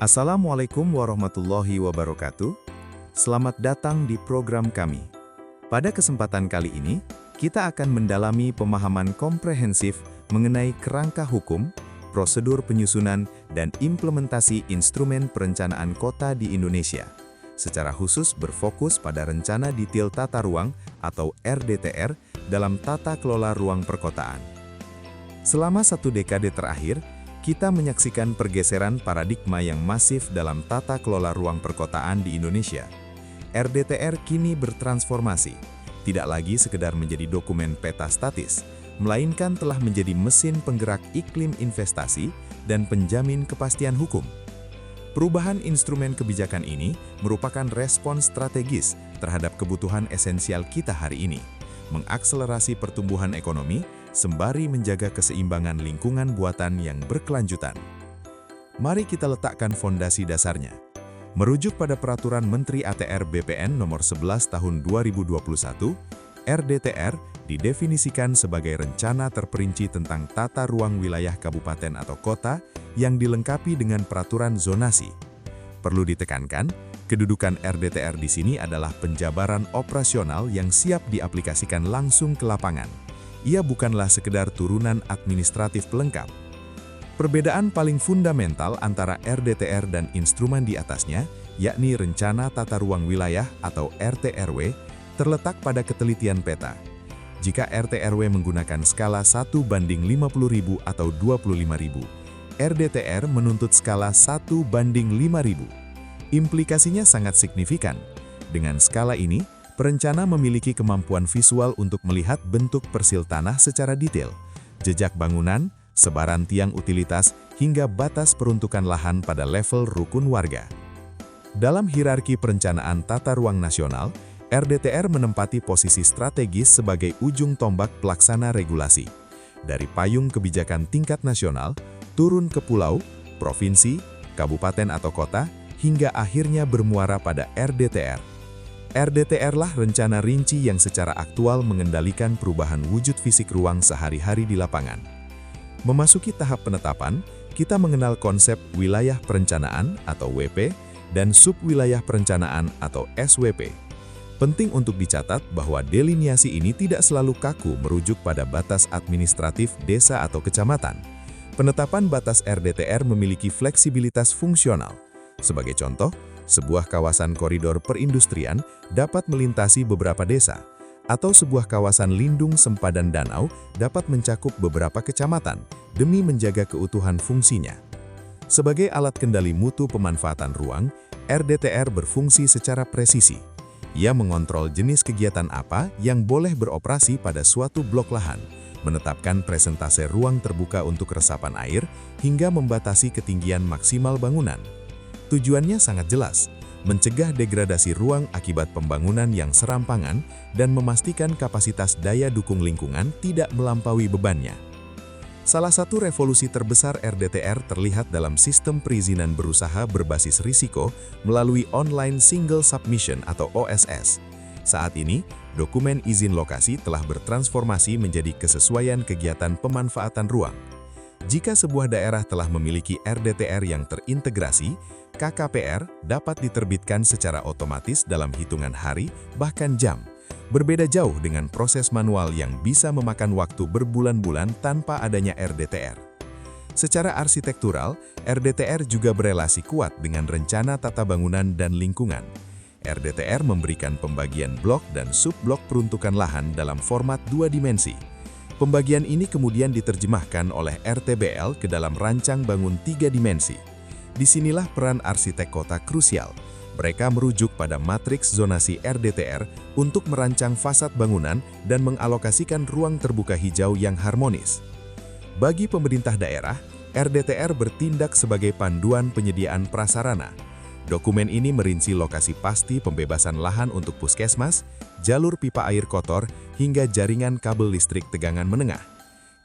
Assalamualaikum warahmatullahi wabarakatuh. Selamat datang di program kami. Pada kesempatan kali ini, kita akan mendalami pemahaman komprehensif mengenai kerangka hukum, prosedur penyusunan, dan implementasi instrumen perencanaan kota di Indonesia. Secara khusus berfokus pada rencana detail tata ruang atau RDTR dalam tata kelola ruang perkotaan. Selama 1 dekade terakhir, kita menyaksikan pergeseran paradigma yang masif dalam tata kelola ruang perkotaan di Indonesia. RDTR kini bertransformasi, tidak lagi sekedar menjadi dokumen peta statis, melainkan telah menjadi mesin penggerak iklim investasi dan penjamin kepastian hukum. Perubahan instrumen kebijakan ini merupakan respons strategis terhadap kebutuhan esensial kita hari ini, mengakselerasi pertumbuhan ekonomi, sembari menjaga keseimbangan lingkungan buatan yang berkelanjutan. Mari kita letakkan fondasi dasarnya. Merujuk pada Peraturan Menteri ATR BPN Nomor 11 Tahun 2021, RDTR didefinisikan sebagai rencana terperinci tentang tata ruang wilayah kabupaten atau kota yang dilengkapi dengan peraturan zonasi. Perlu ditekankan, kedudukan RDTR di sini adalah penjabaran operasional yang siap diaplikasikan langsung ke lapangan. Ia bukanlah sekedar turunan administratif pelengkap. Perbedaan paling fundamental antara RDTR dan instrumen di atasnya, yakni Rencana Tata Ruang Wilayah atau RTRW, terletak pada ketelitian peta. Jika RTRW menggunakan skala 1:50.000 atau 25.000, RDTR menuntut skala 1:5.000. Implikasinya sangat signifikan. Dengan skala ini, perencana memiliki kemampuan visual untuk melihat bentuk persil tanah secara detail, jejak bangunan, sebaran tiang utilitas, hingga batas peruntukan lahan pada level rukun warga. Dalam hierarki perencanaan tata ruang nasional, RDTR menempati posisi strategis sebagai ujung tombak pelaksana regulasi. Dari payung kebijakan tingkat nasional, turun ke pulau, provinsi, kabupaten atau kota, hingga akhirnya bermuara pada RDTR. RDTR lah rencana rinci yang secara aktual mengendalikan perubahan wujud fisik ruang sehari-hari di lapangan. Memasuki tahap penetapan, kita mengenal konsep wilayah perencanaan atau WP dan subwilayah perencanaan atau SWP. Penting untuk dicatat bahwa deliniasi ini tidak selalu kaku merujuk pada batas administratif desa atau kecamatan. Penetapan batas RDTR memiliki fleksibilitas fungsional. Sebagai contoh, sebuah kawasan koridor perindustrian dapat melintasi beberapa desa, atau sebuah kawasan lindung sempadan danau dapat mencakup beberapa kecamatan demi menjaga keutuhan fungsinya. Sebagai alat kendali mutu pemanfaatan ruang, RDTR berfungsi secara presisi. Ia mengontrol jenis kegiatan apa yang boleh beroperasi pada suatu blok lahan, menetapkan presentase ruang terbuka untuk resapan air, hingga membatasi ketinggian maksimal bangunan. Tujuannya sangat jelas, mencegah degradasi ruang akibat pembangunan yang serampangan dan memastikan kapasitas daya dukung lingkungan tidak melampaui bebannya. Salah satu revolusi terbesar RDTR terlihat dalam sistem perizinan berusaha berbasis risiko melalui Online Single Submission atau OSS. Saat ini, dokumen izin lokasi telah bertransformasi menjadi kesesuaian kegiatan pemanfaatan ruang. Jika sebuah daerah telah memiliki RDTR yang terintegrasi, KKPR dapat diterbitkan secara otomatis dalam hitungan hari, bahkan jam. Berbeda jauh dengan proses manual yang bisa memakan waktu berbulan-bulan tanpa adanya RDTR. Secara arsitektural, RDTR juga berelasi kuat dengan rencana tata bangunan dan lingkungan. RDTR memberikan pembagian blok dan subblok peruntukan lahan dalam format 2 dimensi. Pembagian ini kemudian diterjemahkan oleh RTBL ke dalam rancang bangun 3 dimensi. Disinilah peran arsitek kota krusial. Mereka merujuk pada matriks zonasi RDTR untuk merancang fasad bangunan dan mengalokasikan ruang terbuka hijau yang harmonis. Bagi pemerintah daerah, RDTR bertindak sebagai panduan penyediaan prasarana. Dokumen ini merinci lokasi pasti pembebasan lahan untuk puskesmas, jalur pipa air kotor, hingga jaringan kabel listrik tegangan menengah.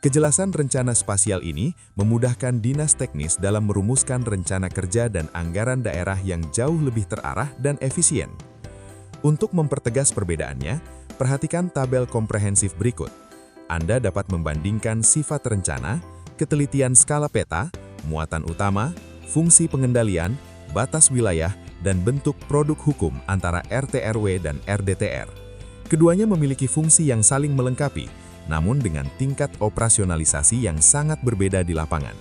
Kejelasan rencana spasial ini memudahkan dinas teknis dalam merumuskan rencana kerja dan anggaran daerah yang jauh lebih terarah dan efisien. Untuk mempertegas perbedaannya, perhatikan tabel komprehensif berikut. Anda dapat membandingkan sifat rencana, ketelitian skala peta, muatan utama, fungsi pengendalian, batas wilayah, dan bentuk produk hukum antara RT/RW dan RDTR. Keduanya memiliki fungsi yang saling melengkapi, namun dengan tingkat operasionalisasi yang sangat berbeda di lapangan.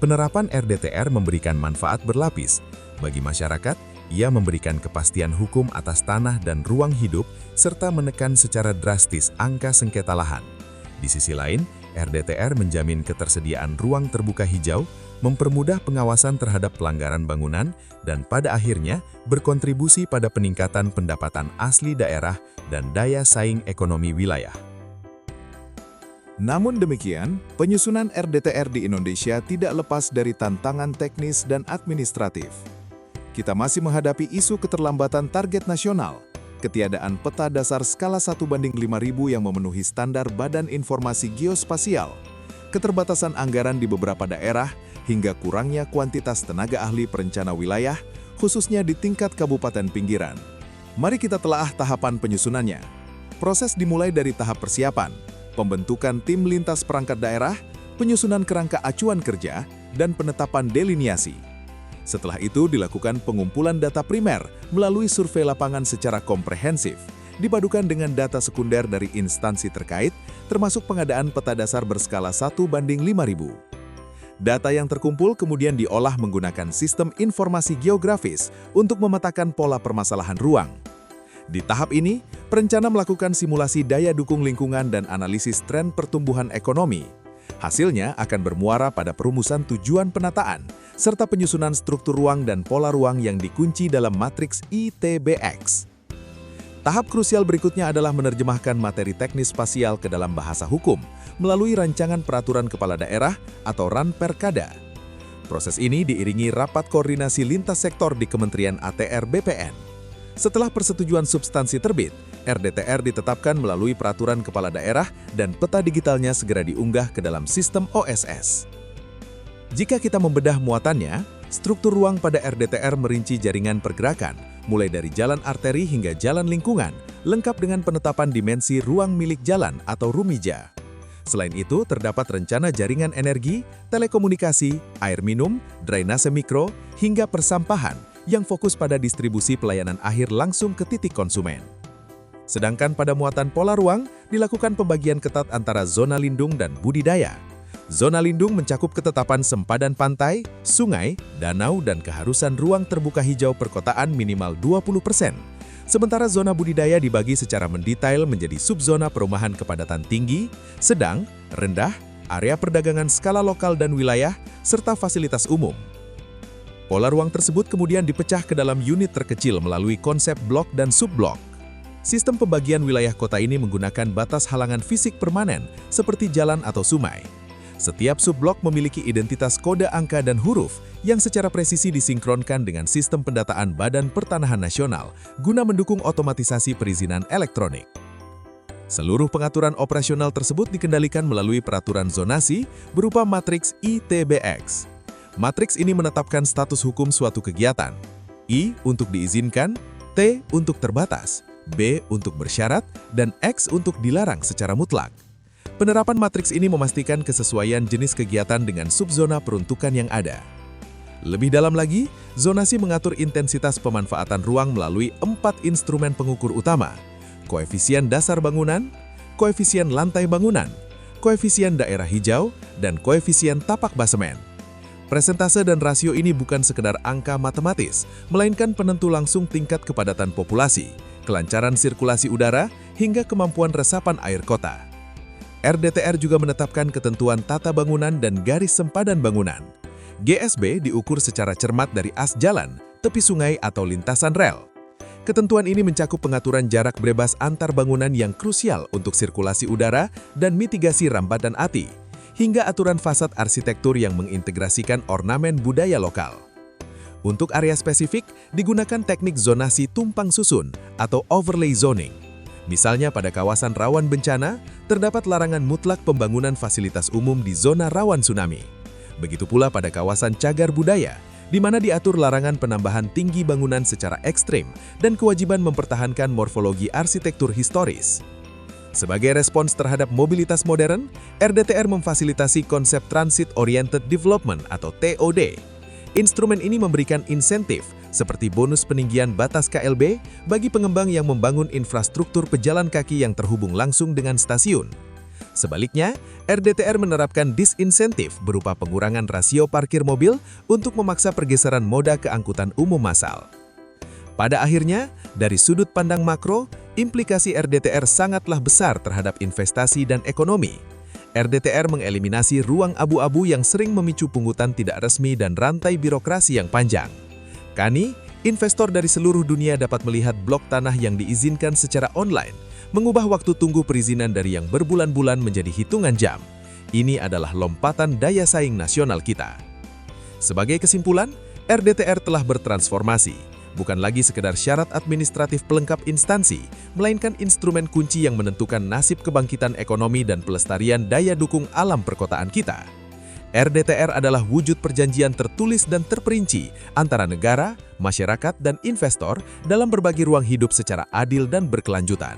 Penerapan RDTR memberikan manfaat berlapis. Bagi masyarakat, ia memberikan kepastian hukum atas tanah dan ruang hidup, serta menekan secara drastis angka sengketa lahan. Di sisi lain, RDTR menjamin ketersediaan ruang terbuka hijau, mempermudah pengawasan terhadap pelanggaran bangunan, dan pada akhirnya berkontribusi pada peningkatan pendapatan asli daerah dan daya saing ekonomi wilayah. Namun demikian, penyusunan RDTR di Indonesia tidak lepas dari tantangan teknis dan administratif. Kita masih menghadapi isu keterlambatan target nasional, ketiadaan peta dasar skala 1:5000 yang memenuhi standar Badan Informasi Geospasial, keterbatasan anggaran di beberapa daerah, hingga kurangnya kuantitas tenaga ahli perencana wilayah, khususnya di tingkat kabupaten pinggiran. Mari kita telaah tahapan penyusunannya. Proses dimulai dari tahap persiapan, pembentukan tim lintas perangkat daerah, penyusunan kerangka acuan kerja, dan penetapan deliniasi. Setelah itu dilakukan pengumpulan data primer melalui survei lapangan secara komprehensif, dipadukan dengan data sekunder dari instansi terkait, termasuk pengadaan peta dasar berskala 1:5000. Data yang terkumpul kemudian diolah menggunakan sistem informasi geografis untuk memetakan pola permasalahan ruang. Di tahap ini, perencana melakukan simulasi daya dukung lingkungan dan analisis tren pertumbuhan ekonomi. Hasilnya akan bermuara pada perumusan tujuan penataan, serta penyusunan struktur ruang dan pola ruang yang dikunci dalam matriks ITBX. Tahap krusial berikutnya adalah menerjemahkan materi teknis spasial ke dalam bahasa hukum melalui rancangan peraturan kepala daerah atau Ranperkada. Proses ini diiringi rapat koordinasi lintas sektor di Kementerian ATR BPN. Setelah persetujuan substansi terbit, RDTR ditetapkan melalui peraturan kepala daerah dan peta digitalnya segera diunggah ke dalam sistem OSS. Jika kita membedah muatannya, struktur ruang pada RDTR merinci jaringan pergerakan, mulai dari jalan arteri hingga jalan lingkungan, lengkap dengan penetapan dimensi ruang milik jalan atau rumija. Selain itu, terdapat rencana jaringan energi, telekomunikasi, air minum, drainase mikro, hingga persampahan yang fokus pada distribusi pelayanan akhir langsung ke titik konsumen. Sedangkan pada muatan pola ruang, dilakukan pembagian ketat antara zona lindung dan budidaya. Zona lindung mencakup ketetapan sempadan pantai, sungai, danau, dan keharusan ruang terbuka hijau perkotaan minimal 20%. Sementara zona budidaya dibagi secara mendetail menjadi subzona perumahan kepadatan tinggi, sedang, rendah, area perdagangan skala lokal dan wilayah, serta fasilitas umum. Pola ruang tersebut kemudian dipecah ke dalam unit terkecil melalui konsep blok dan subblok. Sistem pembagian wilayah kota ini menggunakan batas halangan fisik permanen seperti jalan atau sungai. Setiap subblok memiliki identitas kode angka dan huruf yang secara presisi disinkronkan dengan sistem pendataan Badan Pertanahan Nasional guna mendukung otomatisasi perizinan elektronik. Seluruh pengaturan operasional tersebut dikendalikan melalui peraturan zonasi berupa matriks ITBX. Matriks ini menetapkan status hukum suatu kegiatan. I untuk diizinkan, T untuk terbatas, B untuk bersyarat, dan X untuk dilarang secara mutlak. Penerapan matriks ini memastikan kesesuaian jenis kegiatan dengan subzona peruntukan yang ada. Lebih dalam lagi, zonasi mengatur intensitas pemanfaatan ruang melalui 4 instrumen pengukur utama: koefisien dasar bangunan, koefisien lantai bangunan, koefisien daerah hijau, dan koefisien tapak basemen. Presentase dan rasio ini bukan sekedar angka matematis, melainkan penentu langsung tingkat kepadatan populasi, kelancaran sirkulasi udara, hingga kemampuan resapan air kota. RDTR juga menetapkan ketentuan tata bangunan dan garis sempadan bangunan. GSB diukur secara cermat dari as jalan, tepi sungai atau lintasan rel. Ketentuan ini mencakup pengaturan jarak bebas antar bangunan yang krusial untuk sirkulasi udara dan mitigasi rambatan api, hingga aturan fasad arsitektur yang mengintegrasikan ornamen budaya lokal. Untuk area spesifik, digunakan teknik zonasi tumpang susun atau overlay zoning. Misalnya pada kawasan rawan bencana, terdapat larangan mutlak pembangunan fasilitas umum di zona rawan tsunami. Begitu pula pada kawasan cagar budaya, di mana diatur larangan penambahan tinggi bangunan secara ekstrim dan kewajiban mempertahankan morfologi arsitektur historis. Sebagai respons terhadap mobilitas modern, RDTR memfasilitasi konsep Transit Oriented Development atau TOD. Instrumen ini memberikan insentif seperti bonus peninggian batas KLB bagi pengembang yang membangun infrastruktur pejalan kaki yang terhubung langsung dengan stasiun. Sebaliknya, RDTR menerapkan disinsentif berupa pengurangan rasio parkir mobil untuk memaksa pergeseran moda ke angkutan umum massal. Pada akhirnya, dari sudut pandang makro, implikasi RDTR sangatlah besar terhadap investasi dan ekonomi. RDTR mengeliminasi ruang abu-abu yang sering memicu pungutan tidak resmi dan rantai birokrasi yang panjang. Kini, investor dari seluruh dunia dapat melihat blok tanah yang diizinkan secara online, mengubah waktu tunggu perizinan dari yang berbulan-bulan menjadi hitungan jam. Ini adalah lompatan daya saing nasional kita. Sebagai kesimpulan, RDTR telah bertransformasi, bukan lagi sekedar syarat administratif pelengkap instansi, melainkan instrumen kunci yang menentukan nasib kebangkitan ekonomi dan pelestarian daya dukung alam perkotaan kita. RDTR adalah wujud perjanjian tertulis dan terperinci antara negara, masyarakat, dan investor dalam berbagi ruang hidup secara adil dan berkelanjutan.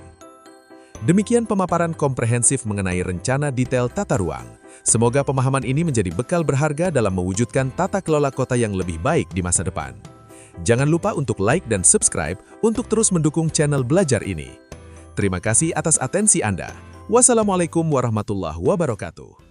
Demikian pemaparan komprehensif mengenai rencana detail tata ruang. Semoga pemahaman ini menjadi bekal berharga dalam mewujudkan tata kelola kota yang lebih baik di masa depan. Jangan lupa untuk like dan subscribe untuk terus mendukung channel belajar ini. Terima kasih atas atensi Anda. Wassalamualaikum warahmatullahi wabarakatuh.